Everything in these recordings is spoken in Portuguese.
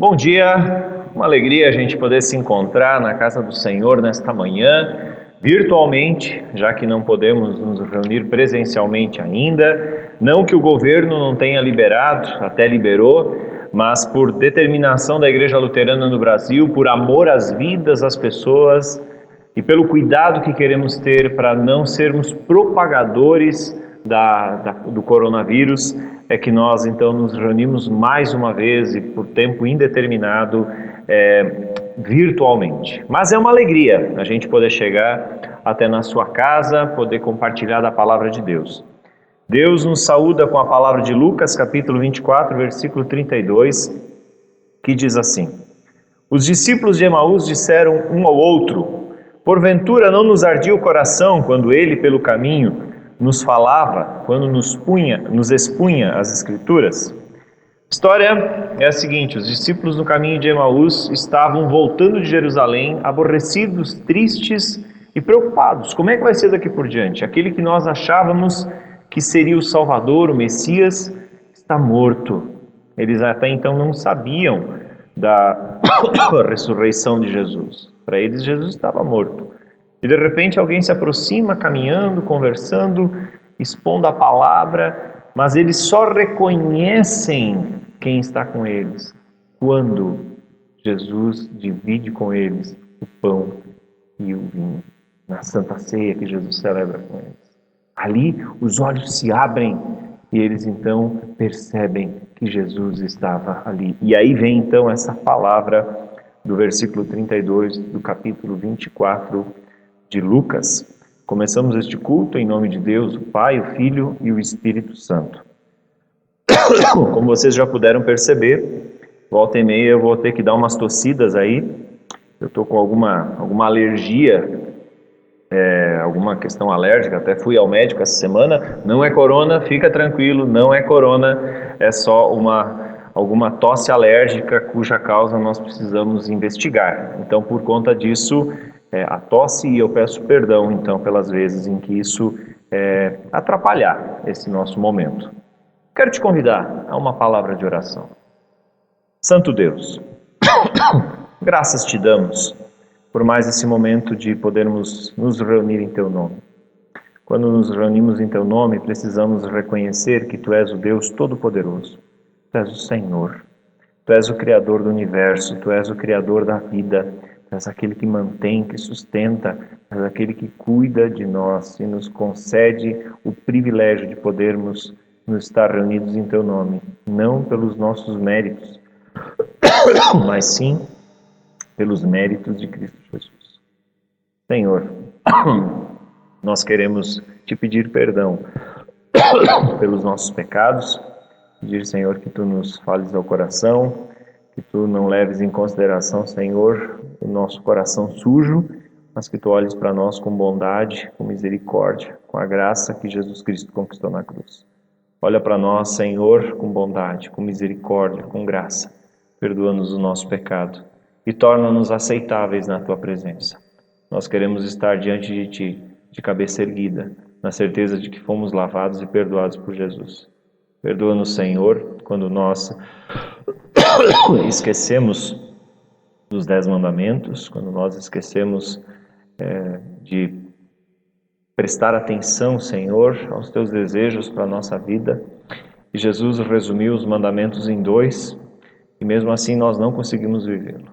Bom dia, uma alegria a gente poder se encontrar na casa do Senhor nesta manhã, virtualmente, já que não podemos nos reunir presencialmente ainda. Não que o governo não tenha liberado, até liberou, mas por determinação da Igreja Luterana no Brasil, por amor às vidas, às pessoas e pelo cuidado que queremos ter para não sermos propagadores do coronavírus, é que nós então nos reunimos mais uma vez e por tempo indeterminado virtualmente. Mas é uma alegria a gente poder chegar até na sua casa, poder compartilhar da palavra de Deus. Deus nos saúda com a palavra de Lucas, capítulo 24, versículo 32, que diz assim: Os discípulos de Emaús disseram um ao outro: Porventura não nos ardia o coração quando ele pelo caminho nos falava, quando nos expunha as Escrituras? A história é a seguinte: os discípulos no caminho de Emaús estavam voltando de Jerusalém, aborrecidos, tristes e preocupados. Como é que vai ser daqui por diante? Aquele que nós achávamos que seria o Salvador, o Messias, está morto. Eles até então não sabiam da ressurreição de Jesus. Para eles, Jesus estava morto. E de repente alguém se aproxima, caminhando, conversando, expondo a palavra, mas eles só reconhecem quem está com eles quando Jesus divide com eles o pão e o vinho, na Santa Ceia que Jesus celebra com eles. Ali os olhos se abrem e eles então percebem que Jesus estava ali. E aí vem então essa palavra do versículo 32 do capítulo 24 de Lucas. Começamos este culto em nome de Deus, o Pai, o Filho e o Espírito Santo. Como vocês já puderam perceber, volta e meia eu vou ter que dar umas tossidas aí. Eu estou com alguma alergia, alguma questão alérgica, até fui ao médico essa semana. Não é corona, fica tranquilo, não é corona, é só alguma tosse alérgica cuja causa nós precisamos investigar. Então, por conta disso, a tosse, e eu peço perdão, então, pelas vezes em que isso atrapalhar esse nosso momento. Quero te convidar a uma palavra de oração. Santo Deus, graças te damos por mais esse momento de podermos nos reunir em Teu nome. Quando nos reunimos em Teu nome, precisamos reconhecer que Tu és o Deus Todo-Poderoso. Tu és o Senhor. Tu és o Criador do Universo. Tu és o Criador da vida. Tu és aquele que mantém, que sustenta. Tu és aquele que cuida de nós e nos concede o privilégio de podermos nos estar reunidos em Teu nome. Não pelos nossos méritos, mas sim pelos méritos de Cristo Jesus. Senhor, nós queremos Te pedir perdão pelos nossos pecados, pedir, Senhor, que Tu nos fales ao coração, que Tu não leves em consideração, Senhor, o nosso coração sujo, mas que Tu olhes para nós com bondade, com misericórdia, com a graça que Jesus Cristo conquistou na cruz. Olha para nós, Senhor, com bondade, com misericórdia, com graça, perdoa-nos o nosso pecado e torna-nos aceitáveis na Tua presença. Nós queremos estar diante de Ti, de cabeça erguida, na certeza de que fomos lavados e perdoados por Jesus. Perdoa-nos, Senhor, quando nós esquecemos dos 10 mandamentos, quando nós esquecemos de prestar atenção, Senhor, aos Teus desejos para a nossa vida. E Jesus resumiu os mandamentos em 2, e mesmo assim nós não conseguimos vivê-lo.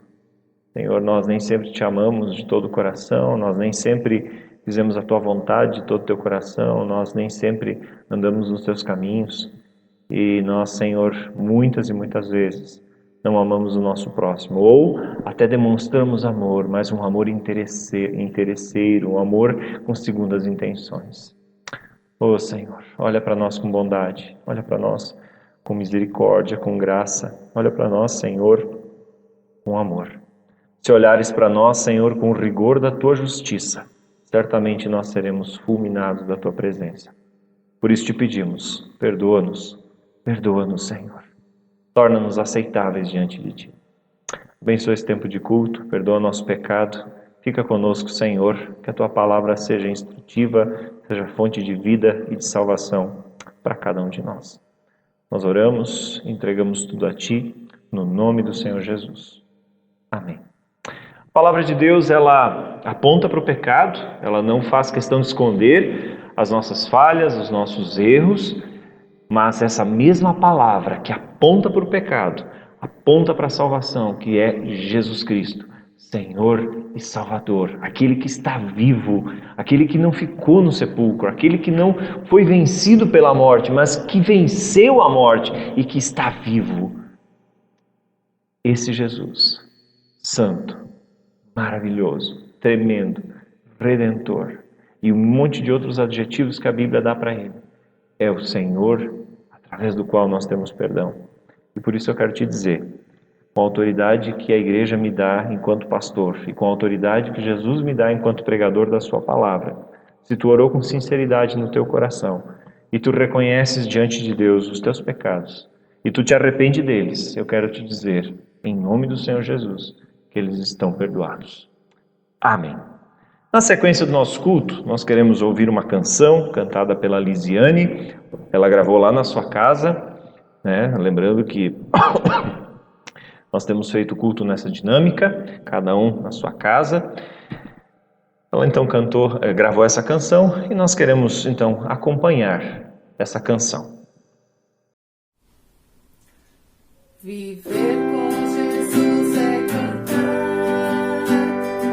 Senhor, nós nem sempre Te amamos de todo o coração, nós nem sempre fizemos a Tua vontade de todo o Teu coração, nós nem sempre andamos nos Teus caminhos. E nós, Senhor, muitas e muitas vezes não amamos o nosso próximo, ou até demonstramos amor, mas um amor interesseiro, um amor com segundas intenções. Oh, Senhor, olha para nós com bondade, olha para nós com misericórdia, com graça, olha para nós, Senhor, com amor. Se olhares para nós, Senhor, com o rigor da Tua justiça, certamente nós seremos fulminados da Tua presença. Por isso Te pedimos, perdoa-nos, Senhor. Torna-nos aceitáveis diante de Ti. Abençoa esse tempo de culto, perdoa nosso pecado. Fica conosco, Senhor, que a Tua palavra seja instrutiva, seja fonte de vida e de salvação para cada um de nós. Nós oramos, entregamos tudo a Ti, no nome do Senhor Jesus. Amém. A palavra de Deus, ela aponta para o pecado, ela não faz questão de esconder as nossas falhas, os nossos erros, mas essa mesma palavra que aponta para o pecado, aponta para a salvação, que é Jesus Cristo, Senhor e Salvador, aquele que está vivo, aquele que não ficou no sepulcro, aquele que não foi vencido pela morte, mas que venceu a morte e que está vivo. Esse Jesus, santo, maravilhoso, tremendo, redentor e um monte de outros adjetivos que a Bíblia dá para ele, é o Senhor através do qual nós temos perdão. E por isso eu quero te dizer, com a autoridade que a igreja me dá enquanto pastor e com a autoridade que Jesus me dá enquanto pregador da sua palavra, se tu orou com sinceridade no teu coração e tu reconheces diante de Deus os teus pecados e tu te arrepende deles, eu quero te dizer, em nome do Senhor Jesus, que eles estão perdoados. Amém. Na sequência do nosso culto, nós queremos ouvir uma canção cantada pela Lisiane. Ela gravou lá na sua casa, né? Lembrando que nós temos feito culto nessa dinâmica, cada um na sua casa. Ela então gravou essa canção e nós queremos então acompanhar essa canção. Viver com Jesus é cantar,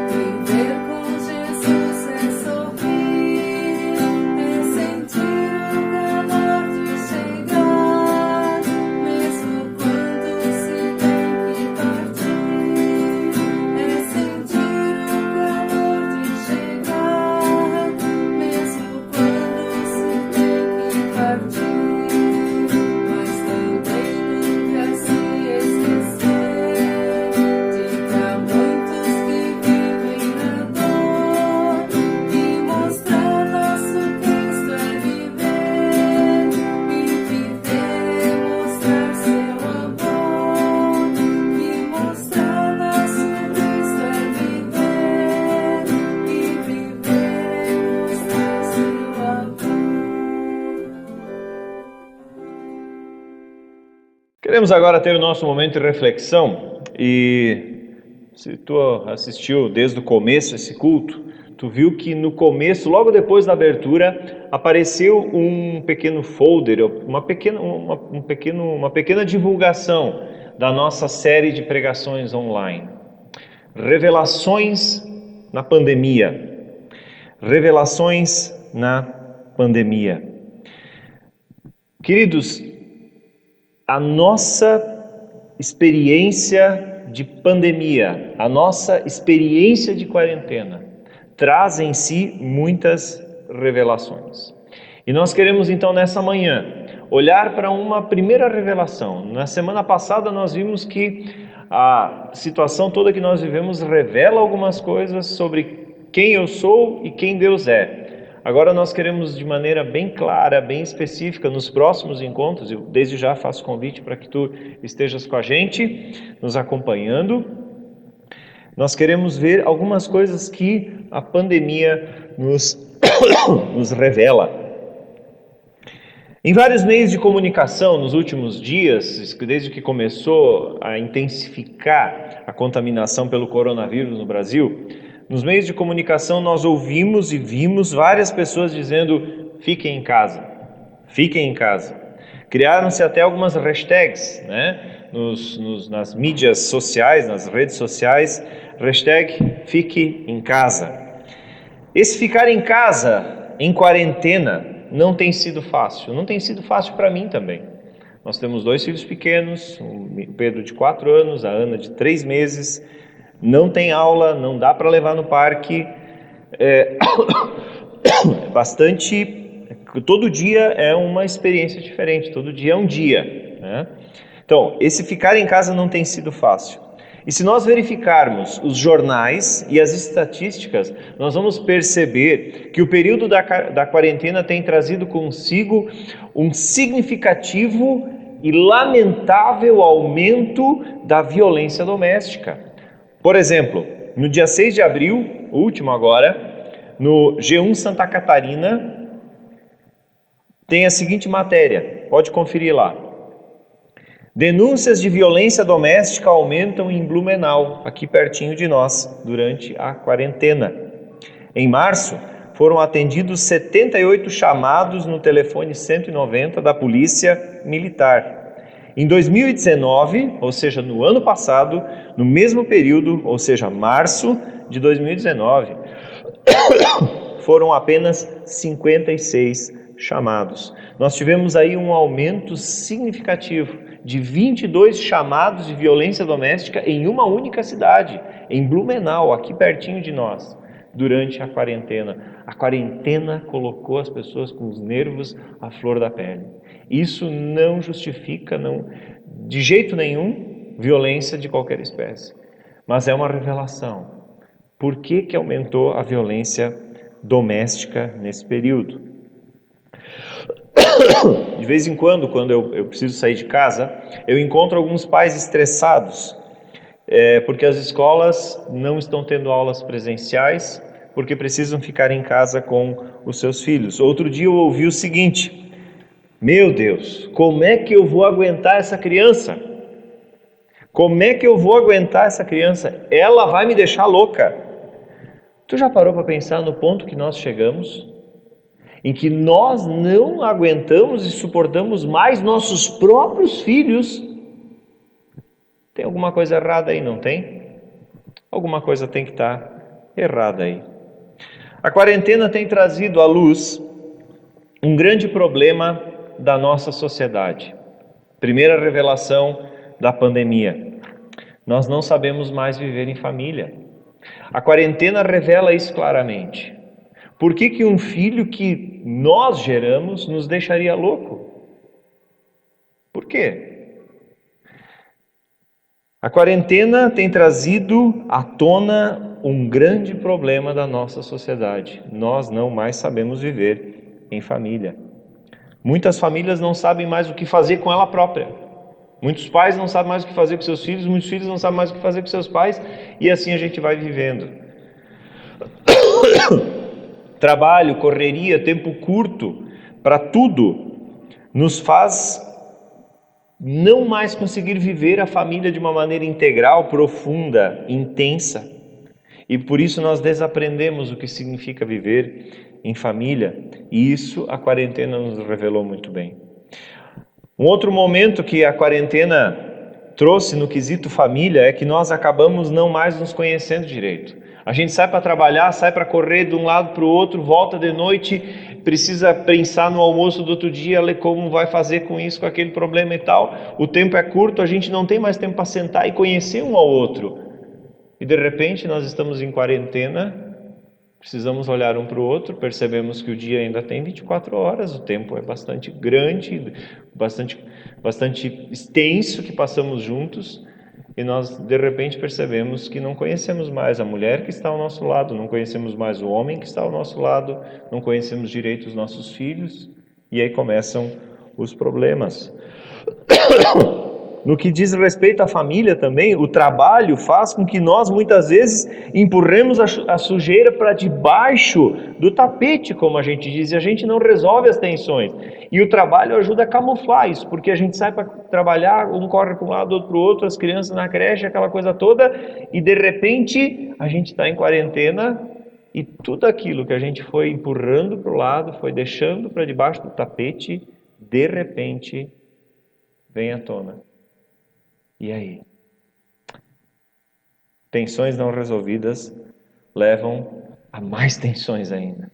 viver com Jesus é sorrir, é sentir o calor de chegar, mesmo quando se tem que partir, é sentir o calor de chegar, mesmo quando se tem que partir. Queremos agora ter o nosso momento de reflexão e se tu assistiu desde o começo esse culto, tu viu que no começo, logo depois da abertura, apareceu um pequeno folder, uma pequena divulgação da nossa série de pregações online. Revelações na pandemia. Revelações na pandemia. Queridos, a nossa experiência de pandemia, a nossa experiência de quarentena, traz em si muitas revelações. E nós queremos então nessa manhã olhar para uma primeira revelação. Na semana passada nós vimos que a situação toda que nós vivemos revela algumas coisas sobre quem eu sou e quem Deus é. Agora nós queremos de maneira bem clara, bem específica, nos próximos encontros, eu desde já faço convite para que tu estejas com a gente, nos acompanhando. Nós queremos ver algumas coisas que a pandemia nos revela. Em vários meios de comunicação nos últimos dias, desde que começou a intensificar a contaminação pelo coronavírus no Brasil, nos meios de comunicação nós ouvimos e vimos várias pessoas dizendo fiquem em casa, fiquem em casa. Criaram-se até algumas hashtags, né, nas mídias sociais, nas redes sociais, hashtag fique em casa. Esse ficar em casa, em quarentena, não tem sido fácil para mim também. Nós temos 2 filhos pequenos, o Pedro de 4 anos, a Ana de 3 meses, não tem aula, não dá para levar no parque, todo dia é uma experiência diferente, todo dia é um dia, né? Então, esse ficar em casa não tem sido fácil. E se nós verificarmos os jornais e as estatísticas, nós vamos perceber que o período da quarentena tem trazido consigo um significativo e lamentável aumento da violência doméstica. Por exemplo, no dia 6 de abril, último agora, no G1 Santa Catarina, tem a seguinte matéria, pode conferir lá. Denúncias de violência doméstica aumentam em Blumenau, aqui pertinho de nós, durante a quarentena. Em março, foram atendidos 78 chamados no telefone 190 da Polícia Militar. Em 2019, ou seja, no ano passado, no mesmo período, ou seja, março de 2019, foram apenas 56 chamados. Nós tivemos aí um aumento significativo de 22 chamados de violência doméstica em uma única cidade, em Blumenau, aqui pertinho de nós, durante a quarentena. A quarentena colocou as pessoas com os nervos à flor da pele. Isso não justifica, de jeito nenhum, violência de qualquer espécie, mas é uma revelação. Por que aumentou a violência doméstica nesse período? De vez em quando eu preciso sair de casa, eu encontro alguns pais estressados, porque as escolas não estão tendo aulas presenciais, porque precisam ficar em casa com os seus filhos. Outro dia eu ouvi o seguinte: meu Deus, como é que eu vou aguentar essa criança? Como é que eu vou aguentar essa criança? Ela vai me deixar louca. Tu já parou para pensar no ponto que nós chegamos? Em que nós não aguentamos e suportamos mais nossos próprios filhos? Tem alguma coisa errada aí, não tem? Alguma coisa tem que estar errada aí. A quarentena tem trazido à luz um grande problema da nossa sociedade. Primeira revelação da pandemia: nós não sabemos mais viver em família. A quarentena revela isso claramente. Por que um filho que nós geramos nos deixaria louco? Por quê? A quarentena tem trazido à tona um grande problema da nossa sociedade. Nós não mais sabemos viver em família. Muitas famílias não sabem mais o que fazer com ela própria. Muitos pais não sabem mais o que fazer com seus filhos, muitos filhos não sabem mais o que fazer com seus pais, e assim a gente vai vivendo. Trabalho, correria, tempo curto para tudo nos faz não mais conseguir viver a família de uma maneira integral, profunda, intensa. E por isso nós desaprendemos o que significa viver em família. E isso a quarentena nos revelou muito bem. Um outro momento que a quarentena trouxe no quesito família é que nós acabamos não mais nos conhecendo direito. A gente sai para trabalhar, sai para correr de um lado para o outro, volta de noite, precisa pensar no almoço do outro dia, ler como vai fazer com isso, com aquele problema e tal. O tempo é curto, a gente não tem mais tempo para sentar e conhecer um ao outro. E de repente nós estamos em quarentena, precisamos olhar um para o outro, percebemos que o dia ainda tem 24 horas, o tempo é bastante grande, bastante extenso que passamos juntos. E nós, de repente, percebemos que não conhecemos mais a mulher que está ao nosso lado, não conhecemos mais o homem que está ao nosso lado, não conhecemos direito os nossos filhos, e aí começam os problemas. No que diz respeito à família também, o trabalho faz com que nós, muitas vezes, empurremos a sujeira para debaixo do tapete, como a gente diz, e a gente não resolve as tensões. E o trabalho ajuda a camuflar isso, porque a gente sai para trabalhar, um corre para um lado, outro para o outro, as crianças na creche, aquela coisa toda, e de repente a gente está em quarentena e tudo aquilo que a gente foi empurrando para o lado, foi deixando para debaixo do tapete, de repente vem à tona. E aí? Tensões não resolvidas levam a mais tensões ainda.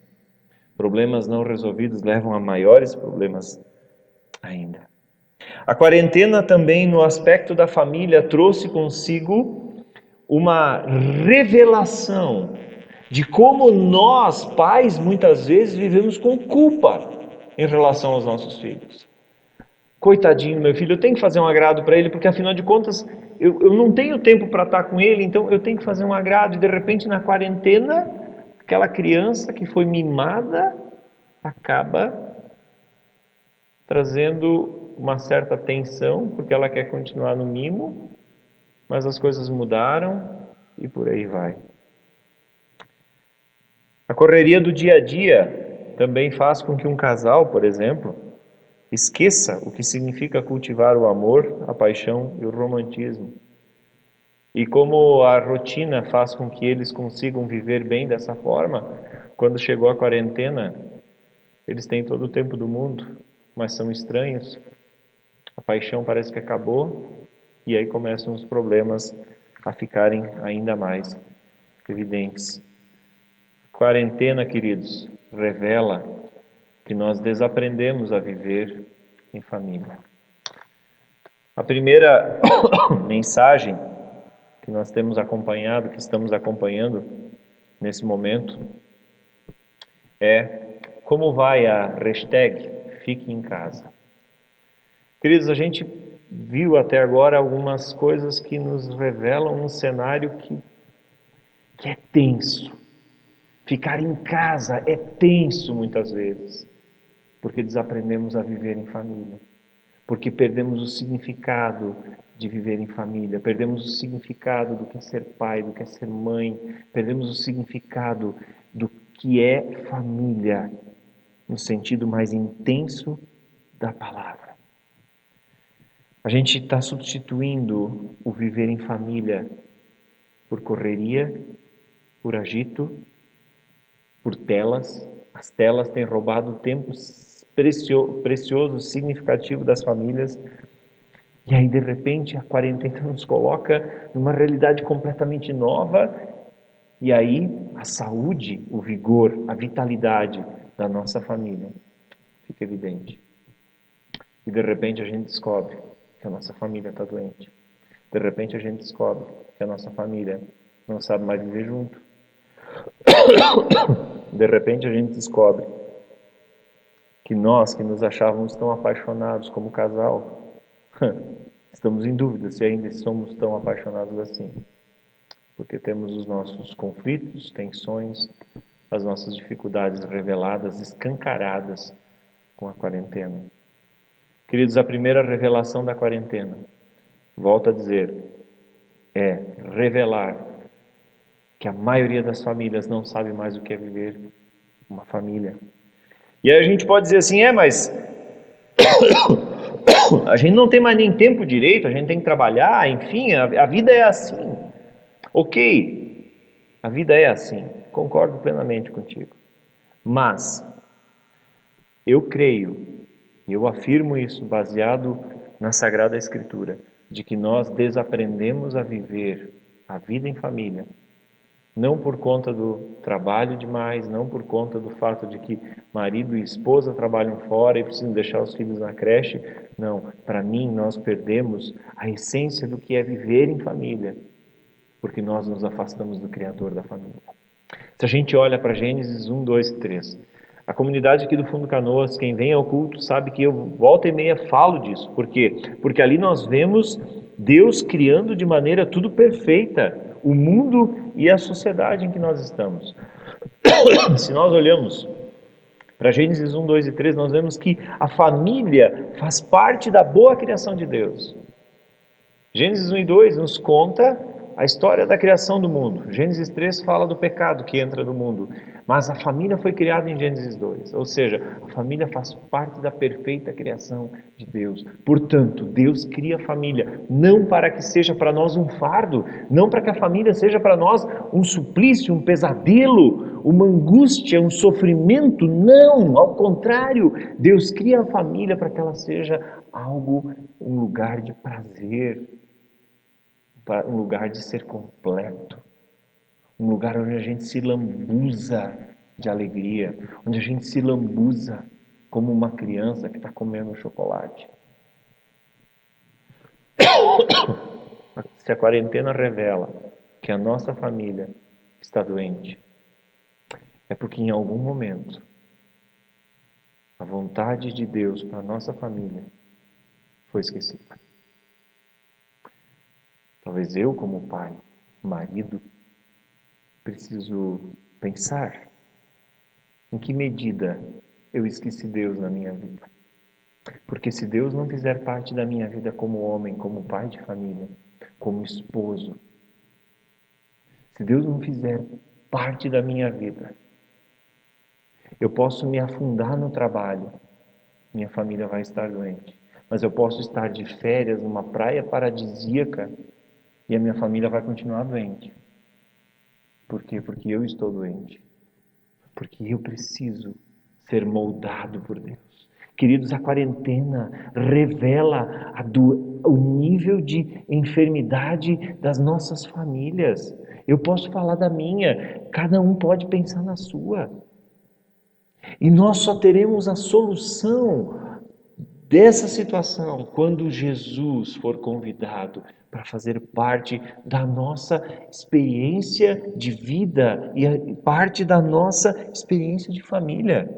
Problemas não resolvidos levam a maiores problemas ainda. A quarentena também, no aspecto da família, trouxe consigo uma revelação de como nós, pais, muitas vezes vivemos com culpa em relação aos nossos filhos. Coitadinho do meu filho, eu tenho que fazer um agrado para ele, porque afinal de contas eu não tenho tempo para estar com ele, então eu tenho que fazer um agrado. E de repente na quarentena, aquela criança que foi mimada acaba trazendo uma certa tensão, porque ela quer continuar no mimo, mas as coisas mudaram e por aí vai. A correria do dia a dia também faz com que um casal, por exemplo, Esqueça o que significa cultivar o amor, a paixão e o romantismo. E como a rotina faz com que eles consigam viver bem dessa forma, quando chegou a quarentena, eles têm todo o tempo do mundo, mas são estranhos. A paixão parece que acabou e aí começam os problemas a ficarem ainda mais evidentes. Quarentena, queridos, revela que nós desaprendemos a viver em família. A primeira mensagem que nós temos acompanhado, que estamos acompanhando nesse momento, é como vai a hashtag Fique em Casa. Queridos, a gente viu até agora algumas coisas que nos revelam um cenário que é tenso. Ficar em casa é tenso muitas vezes, porque desaprendemos a viver em família, porque perdemos o significado de viver em família, perdemos o significado do que é ser pai, do que é ser mãe, perdemos o significado do que é família, no sentido mais intenso da palavra. A gente está substituindo o viver em família por correria, por agito, por telas. As telas têm roubado o tempo precioso, significativo das famílias. E aí, de repente, a quarentena nos coloca numa realidade completamente nova. E aí, a saúde, o vigor, a vitalidade da nossa família fica evidente. E de repente a gente descobre que a nossa família está doente. De repente a gente descobre que a nossa família não sabe mais viver junto. De repente a gente descobre que nós, que nos achávamos tão apaixonados como casal, estamos em dúvida se ainda somos tão apaixonados assim. Porque temos os nossos conflitos, tensões, as nossas dificuldades reveladas, escancaradas com a quarentena. Queridos, a primeira revelação da quarentena, volto a dizer, é revelar que a maioria das famílias não sabe mais o que é viver uma família. E aí a gente pode dizer assim, mas a gente não tem mais nem tempo direito, a gente tem que trabalhar, enfim, a vida é assim. Ok, a vida é assim, concordo plenamente contigo. Mas eu creio, e eu afirmo isso baseado na Sagrada Escritura, de que nós desaprendemos a viver a vida em família, não por conta do trabalho demais, não por conta do fato de que marido e esposa trabalham fora e precisam deixar os filhos na creche. Não, para mim nós perdemos a essência do que é viver em família, porque nós nos afastamos do Criador da família. Se a gente olha para Gênesis 1, 2 e 3, a comunidade aqui do Fundo Canoas, quem vem ao culto sabe que eu volta e meia falo disso. Por quê? Porque ali nós vemos Deus criando de maneira tudo perfeita o mundo e a sociedade em que nós estamos. Se nós olhamos para Gênesis 1, 2 e 3, nós vemos que a família faz parte da boa criação de Deus. Gênesis 1 e 2 nos conta a história da criação do mundo. Gênesis 3 fala do pecado que entra no mundo. Mas a família foi criada em Gênesis 2. Ou seja, a família faz parte da perfeita criação de Deus. Portanto, Deus cria a família não para que seja para nós um fardo, não para que a família seja para nós um suplício, um pesadelo, uma angústia, um sofrimento. Não, ao contrário. Deus cria a família para que ela seja algo, um lugar de prazer, um lugar de ser completo, um lugar onde a gente se lambuza de alegria, onde a gente se lambuza como uma criança que está comendo chocolate. Se a quarentena revela que a nossa família está doente, é porque em algum momento a vontade de Deus para a nossa família foi esquecida. Talvez eu, como pai, marido, preciso pensar em que medida eu esqueci Deus na minha vida. Porque se Deus não fizer parte da minha vida como homem, como pai de família, como esposo, se Deus não fizer parte da minha vida, eu posso me afundar no trabalho, minha família vai estar doente. Mas eu posso estar de férias numa praia paradisíaca e a minha família vai continuar doente. Por quê? Porque eu estou doente. Porque eu preciso ser moldado por Deus. Queridos, a quarentena revela o nível de enfermidade das nossas famílias. Eu posso falar da minha, cada um pode pensar na sua. E nós só teremos a solução dessa situação quando Jesus for convidado para fazer parte da nossa experiência de vida e parte da nossa experiência de família.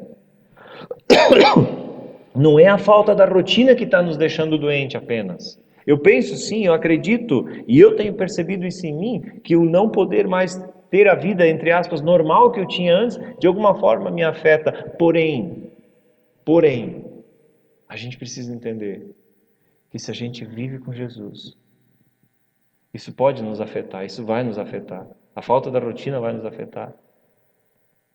Não é a falta da rotina que está nos deixando doente apenas. Eu penso sim, eu acredito, e eu tenho percebido isso em mim, que o não poder mais ter a vida, entre aspas, normal que eu tinha antes, de alguma forma me afeta. Porém, a gente precisa entender que se a gente vive com Jesus, isso pode nos afetar, isso vai nos afetar. A falta da rotina vai nos afetar.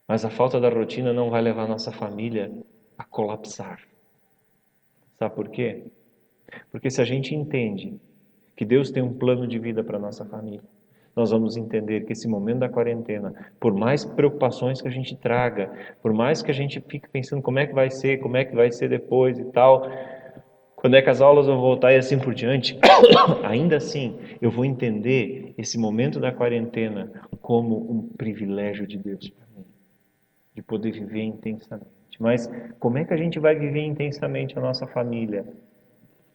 Mas a falta da rotina não vai levar a nossa família a colapsar. Sabe por quê? Porque se a gente entende que Deus tem um plano de vida para a nossa família, nós vamos entender que esse momento da quarentena, por mais preocupações que a gente traga, por mais que a gente fique pensando como é que vai ser depois e tal, quando é que as aulas vão voltar e assim por diante, ainda assim eu vou entender esse momento da quarentena como um privilégio de Deus para mim, de poder viver intensamente. Mas como é que a gente vai viver intensamente a nossa família,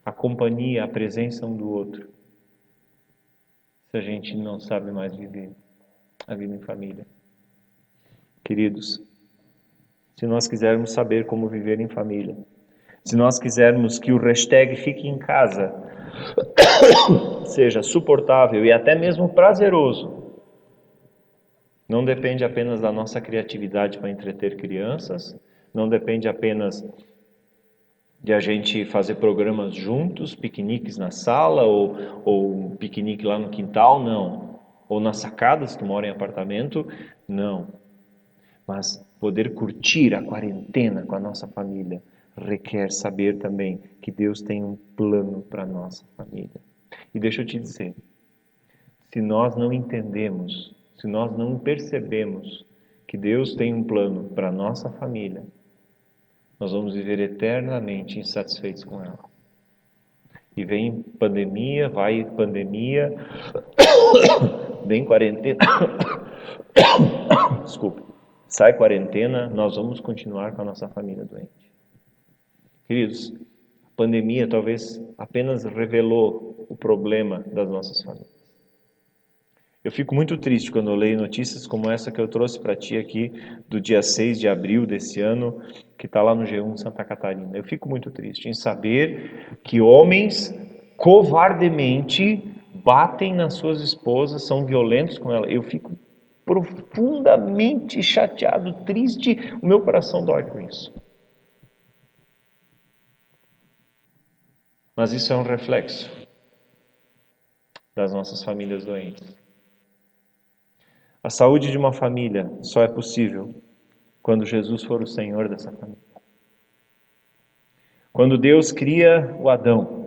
a companhia, a presença um do outro, se a gente não sabe mais viver a vida em família? Queridos, se nós quisermos saber como viver em família, se nós quisermos que o hashtag fique em casa seja suportável e até mesmo prazeroso, não depende apenas da nossa criatividade para entreter crianças, não depende apenas de a gente fazer programas juntos, piqueniques na sala ou um piquenique lá no quintal, não. Ou nas sacadas, se tu mora em apartamento, não. Mas poder curtir a quarentena com a nossa família requer saber também que Deus tem um plano para a nossa família. E deixa eu te dizer, se nós não entendemos, se nós não percebemos que Deus tem um plano para a nossa família, nós vamos viver eternamente insatisfeitos com ela. E vem pandemia, vai pandemia, vem quarentena, desculpa, sai quarentena, nós vamos continuar com a nossa família doente. Queridos, a pandemia talvez apenas revelou o problema das nossas famílias. Eu fico muito triste quando eu leio notícias como essa que eu trouxe para ti aqui, do dia 6 de abril desse ano, que está lá no G1 Santa Catarina. Eu fico muito triste em saber que homens covardemente batem nas suas esposas, são violentos com elas. Eu fico profundamente chateado, triste, o meu coração dói com isso. Mas isso é um reflexo das nossas famílias doentes. A saúde de uma família só é possível quando Jesus for o Senhor dessa família. Quando Deus cria o Adão,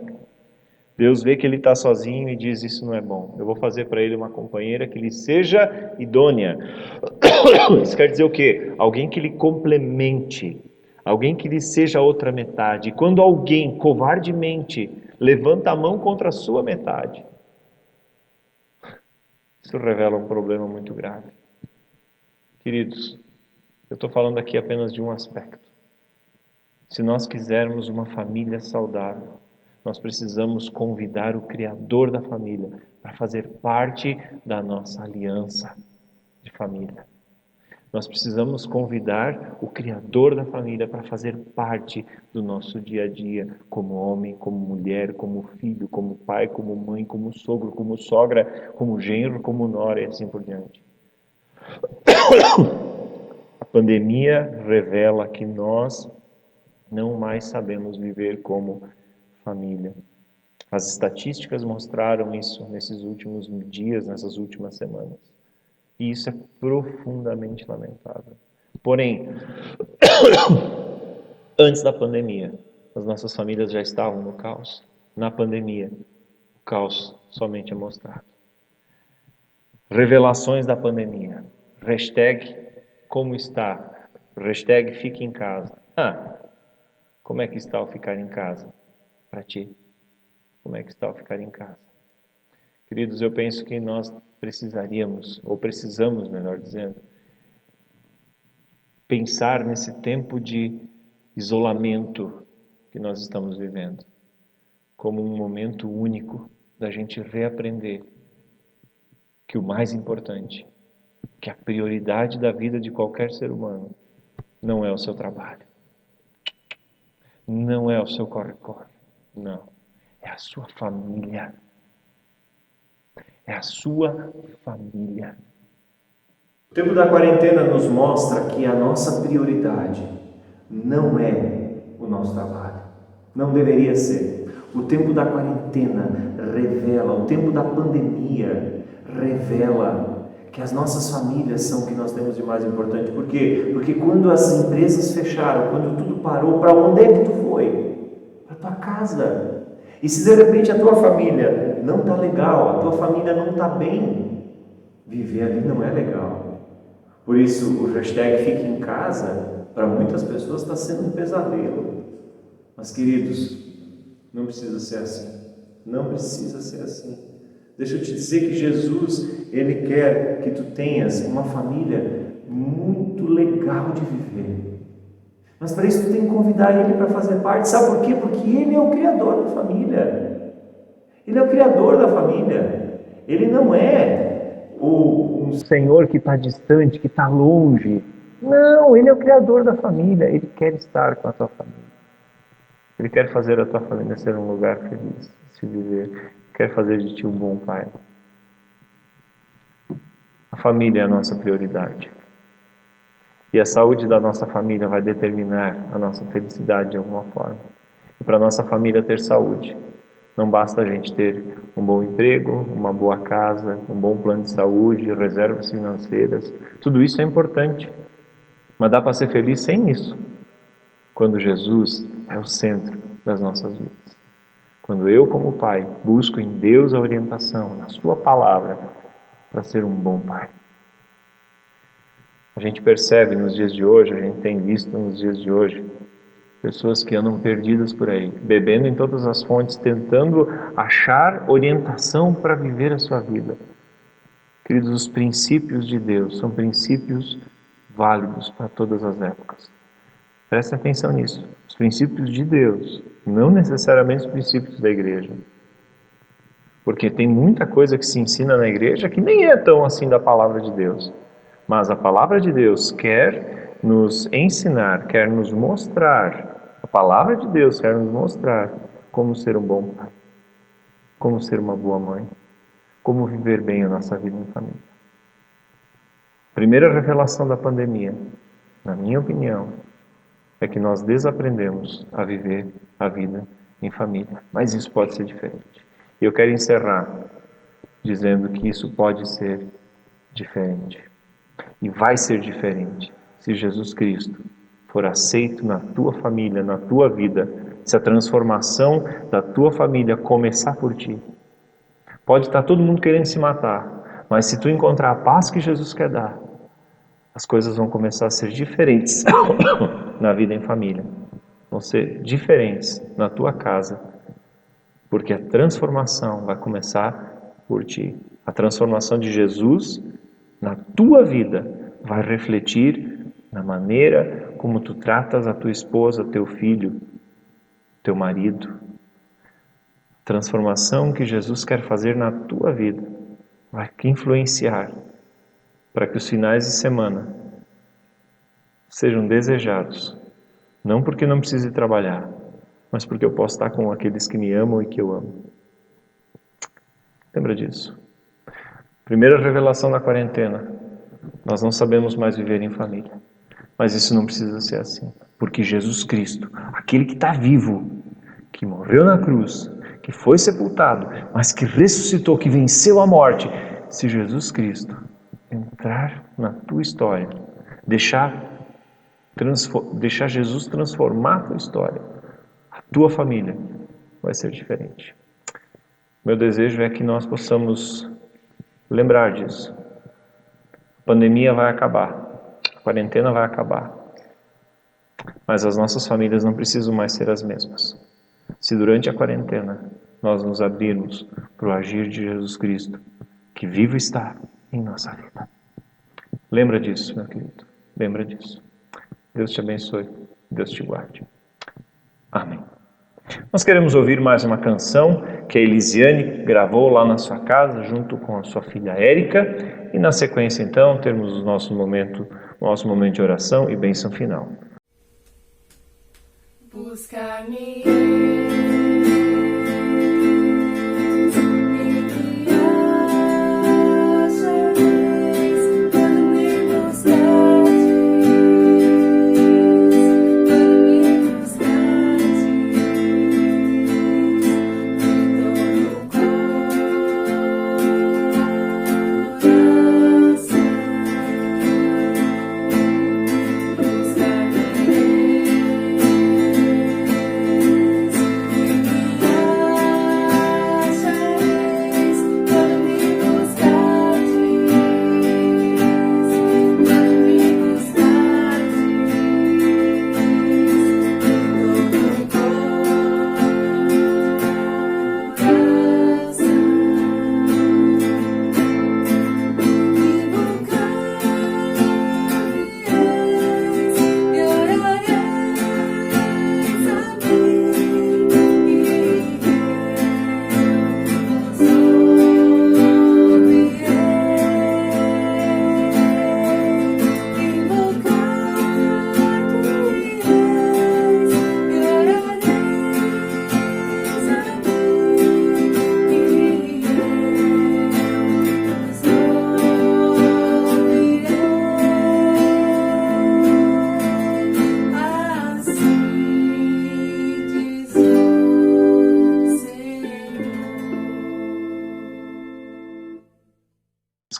Deus vê que ele está sozinho e diz: isso não é bom. Eu vou fazer para ele uma companheira que lhe seja idônea. Isso quer dizer o quê? Alguém que lhe complemente, alguém que lhe seja a outra metade. E quando alguém covardemente levanta a mão contra a sua metade, isso revela um problema muito grave. Queridos, eu estou falando aqui apenas de um aspecto. Se nós quisermos uma família saudável, nós precisamos convidar o Criador da família para fazer parte da nossa aliança de família. Nós precisamos convidar o Criador da família para fazer parte do nosso dia a dia, como homem, como mulher, como filho, como pai, como mãe, como sogro, como sogra, como genro, como nora e assim por diante. A pandemia revela que nós não mais sabemos viver como família. As estatísticas mostraram isso nesses últimos dias, nessas últimas semanas. E isso é profundamente lamentável. Porém, antes da pandemia, As nossas famílias já estavam no caos. Na pandemia, o caos somente é mostrado. Revelações da pandemia. Hashtag como está. Hashtag fique em casa. Como é que está o ficar em casa? Para ti. Como é que está o ficar em casa? Queridos, eu penso que nós precisaríamos, ou precisamos, melhor dizendo, pensar nesse tempo de isolamento que nós estamos vivendo, como um momento único da gente reaprender que o mais importante, que a prioridade da vida de qualquer ser humano não é o seu trabalho, não é o seu corre-corre, não, é a sua família. É a sua família. O tempo da quarentena nos mostra que a nossa prioridade não é o nosso trabalho. Não deveria ser. O tempo da quarentena revela, o tempo da pandemia revela que as nossas famílias são o que nós temos de mais importante. Por quê? Porque quando as empresas fecharam, quando tudo parou, para onde é que tu foi? Para tua casa. E se de repente a tua família não está legal, a tua família não está bem, viver ali não é legal. Por isso o hashtag fique em casa, para muitas pessoas está sendo um pesadelo. Mas queridos, não precisa ser assim. Não precisa ser assim. Deixa eu te dizer que Jesus, Ele quer que tu tenhas uma família muito legal de viver. Mas para isso tu tem que convidar Ele para fazer parte. Sabe por quê? Porque Ele é o Criador da família. Ele é o Criador da família. Ele não é um Senhor que está distante, que está longe. Não, Ele é o Criador da família. Ele quer estar com a tua família. Ele quer fazer a tua família ser um lugar feliz, se viver. Ele quer fazer de ti um bom pai. A família é a nossa prioridade. E a saúde da nossa família vai determinar a nossa felicidade de alguma forma. E para a nossa família ter saúde, não basta a gente ter um bom emprego, uma boa casa, um bom plano de saúde, reservas financeiras. Tudo isso é importante. Mas dá para ser feliz sem isso. Quando Jesus é o centro das nossas vidas. Quando eu, como pai, busco em Deus a orientação, na sua palavra, para ser um bom pai. A gente percebe nos dias de hoje, a gente tem visto nos dias de hoje, pessoas que andam perdidas por aí, bebendo em todas as fontes, tentando achar orientação para viver a sua vida. Queridos, os princípios de Deus são princípios válidos para todas as épocas. Preste atenção nisso. Os princípios de Deus, não necessariamente os princípios da igreja. Porque tem muita coisa que se ensina na igreja que nem é tão assim da palavra de Deus. Mas a palavra de Deus quer nos ensinar, quer nos mostrar, a palavra de Deus quer nos mostrar como ser um bom pai, como ser uma boa mãe, como viver bem a nossa vida em família. Primeira revelação da pandemia, na minha opinião, é que nós desaprendemos a viver a vida em família. Mas isso pode ser diferente. E eu quero encerrar dizendo que isso pode ser diferente. E vai ser diferente se Jesus Cristo for aceito na tua família, na tua vida, se a transformação da tua família começar por ti. Pode estar todo mundo querendo se matar, mas se tu encontrar a paz que Jesus quer dar, as coisas vão começar a ser diferentes na vida em família. Vão ser diferentes na tua casa, porque a transformação vai começar por ti. A transformação de Jesus na tua vida vai refletir na maneira como tu tratas a tua esposa, teu filho, teu marido. A transformação que Jesus quer fazer na tua vida vai influenciar para que os finais de semana sejam desejados, não porque não precise trabalhar, mas porque eu posso estar com aqueles que me amam e que eu amo. Lembra disso? Primeira revelação da quarentena. Nós não sabemos mais viver em família. Mas isso não precisa ser assim. Porque Jesus Cristo, aquele que está vivo, que morreu na cruz, que foi sepultado, mas que ressuscitou, que venceu a morte, se Jesus Cristo entrar na tua história, deixar Jesus transformar a tua história, a tua família vai ser diferente. Meu desejo é que nós possamos lembrar disso. A pandemia vai acabar, a quarentena vai acabar, mas as nossas famílias não precisam mais ser as mesmas. Se durante a quarentena nós nos abrirmos para o agir de Jesus Cristo, que vivo está em nossa vida. Lembra disso, meu querido. Lembra disso. Deus te abençoe. Deus te guarde. Amém. Nós queremos ouvir mais uma canção que a Elisiane gravou lá na sua casa, junto com a sua filha Érica. E na sequência, então, termos o nosso momento de oração e bênção final. Buscar-me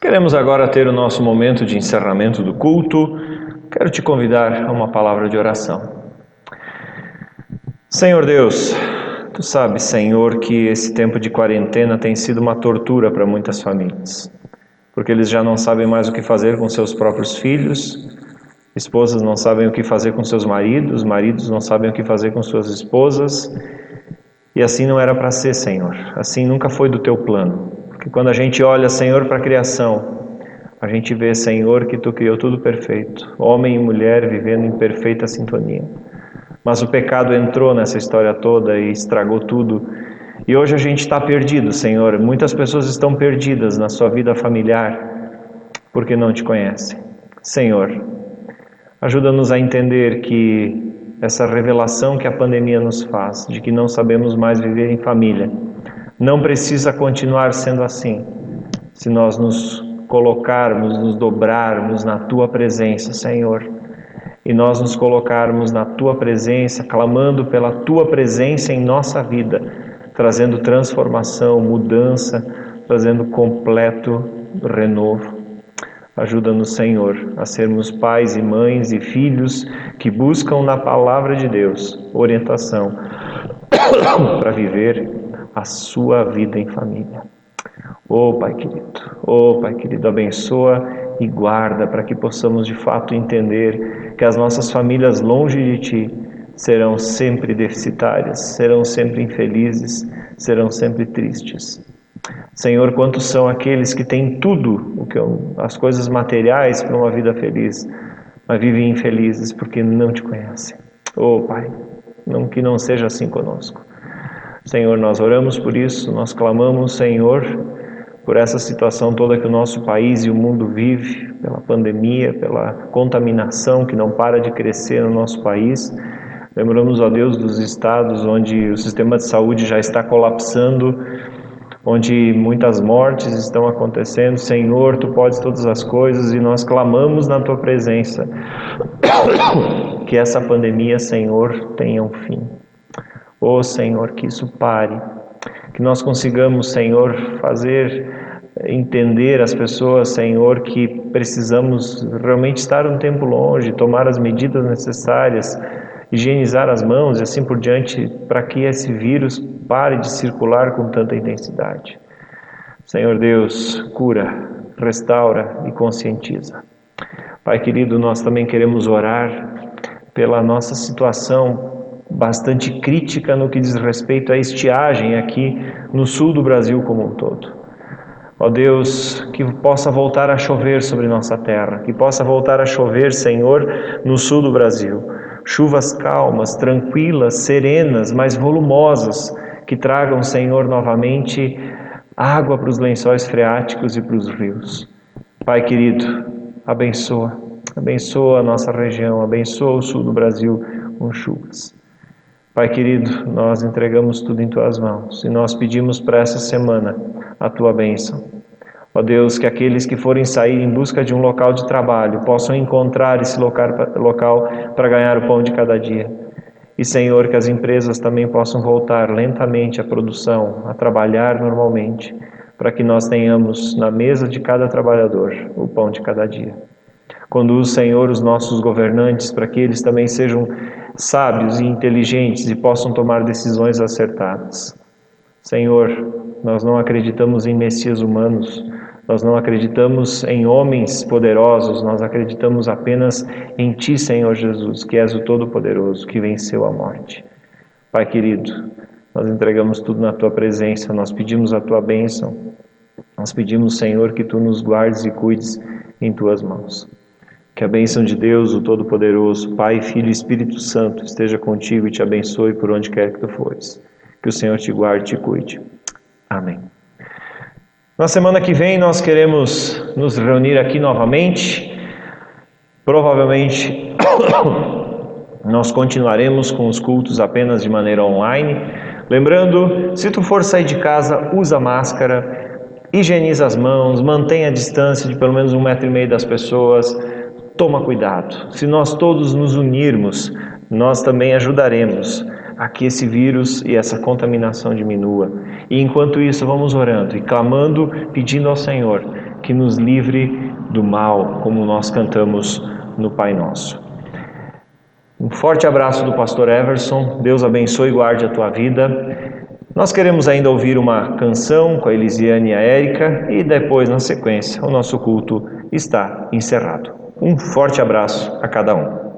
Queremos agora ter o nosso momento de encerramento do culto. Quero te convidar a uma palavra de oração. Senhor Deus, Tu sabes, Senhor, que esse tempo de quarentena tem sido uma tortura para muitas famílias, porque eles já não sabem mais o que fazer com seus próprios filhos, esposas não sabem o que fazer com seus maridos, maridos não sabem o que fazer com suas esposas, e assim não era para ser, Senhor, assim nunca foi do Teu plano. Porque quando a gente olha, Senhor, para a criação, a gente vê, Senhor, que Tu criou tudo perfeito, homem e mulher vivendo em perfeita sintonia. Mas o pecado entrou nessa história toda e estragou tudo. E hoje a gente está perdido, Senhor. Muitas pessoas estão perdidas na sua vida familiar porque não Te conhecem. Senhor, ajuda-nos a entender que essa revelação que a pandemia nos faz, de que não sabemos mais viver em família, não precisa continuar sendo assim, se nós nos colocarmos, nos dobrarmos na Tua presença, Senhor, e nós nos colocarmos na Tua presença, clamando pela Tua presença em nossa vida, trazendo transformação, mudança, trazendo completo renovo. Ajuda-nos, Senhor, a sermos pais e mães e filhos que buscam na Palavra de Deus orientação para viver a sua vida em família. Pai querido, abençoa e guarda para que possamos de fato entender que as nossas famílias longe de Ti serão sempre deficitárias, serão sempre infelizes, serão sempre tristes. Senhor, quantos são aqueles que têm tudo, as coisas materiais para uma vida feliz, mas vivem infelizes porque não Te conhecem. Pai, que não seja assim conosco. Senhor, nós oramos por isso, nós clamamos, Senhor, por essa situação toda que o nosso país e o mundo vive, pela pandemia, pela contaminação que não para de crescer no nosso país. Lembramos, ó Deus, dos estados onde o sistema de saúde já está colapsando, onde muitas mortes estão acontecendo. Senhor, Tu podes todas as coisas e nós clamamos na Tua presença que essa pandemia, Senhor, tenha um fim. Senhor, que isso pare, que nós consigamos, Senhor, entender as pessoas, Senhor, que precisamos realmente estar um tempo longe, tomar as medidas necessárias higienizar as mãos e assim por diante, para que esse vírus pare de circular com tanta intensidade. Senhor Deus, cura, restaura e conscientiza. Pai querido, nós também queremos orar pela nossa situação bastante crítica no que diz respeito à estiagem aqui no sul do Brasil como um todo. Ó Deus, que possa voltar a chover sobre nossa terra, que possa voltar a chover, Senhor, no sul do Brasil. Chuvas calmas, tranquilas, serenas, mas volumosas, que tragam, Senhor, novamente água para os lençóis freáticos e para os rios. Pai querido, abençoa a nossa região, abençoa o sul do Brasil com chuvas. Pai querido, nós entregamos tudo em Tuas mãos e nós pedimos para essa semana a Tua bênção. Ó Deus, que aqueles que forem sair em busca de um local de trabalho possam encontrar esse local para ganhar o pão de cada dia. E, Senhor, que as empresas também possam voltar lentamente à produção, a trabalhar normalmente, para que nós tenhamos na mesa de cada trabalhador o pão de cada dia. Conduz, Senhor, os nossos governantes para que eles também sejam sábios e inteligentes e possam tomar decisões acertadas. Senhor, nós não acreditamos em messias humanos, nós não acreditamos em homens poderosos, nós acreditamos apenas em Ti, Senhor Jesus, que és o Todo-Poderoso, que venceu a morte. Pai querido, nós entregamos tudo na Tua presença, nós pedimos a Tua bênção, nós pedimos, Senhor, que Tu nos guardes e cuides em Tuas mãos. Que a bênção de Deus, o Todo-Poderoso, Pai, Filho e Espírito Santo, esteja contigo e te abençoe por onde quer que tu fores. Que o Senhor te guarde e te cuide. Amém. Na semana que vem nós queremos nos reunir aqui novamente. Provavelmente nós continuaremos com os cultos apenas de maneira online. Lembrando, se tu for sair de casa, usa máscara, higieniza as mãos, mantenha a distância de pelo menos 1,5 metro das pessoas. Toma cuidado. Se nós todos nos unirmos, nós também ajudaremos a que esse vírus e essa contaminação diminua. E enquanto isso, vamos orando e clamando, pedindo ao Senhor que nos livre do mal, como nós cantamos no Pai Nosso. Um forte abraço do pastor Everson. Deus abençoe e guarde a tua vida. Nós queremos ainda ouvir uma canção com a Elisiane e a Érica e depois, na sequência, o nosso culto está encerrado. Um forte abraço a cada um.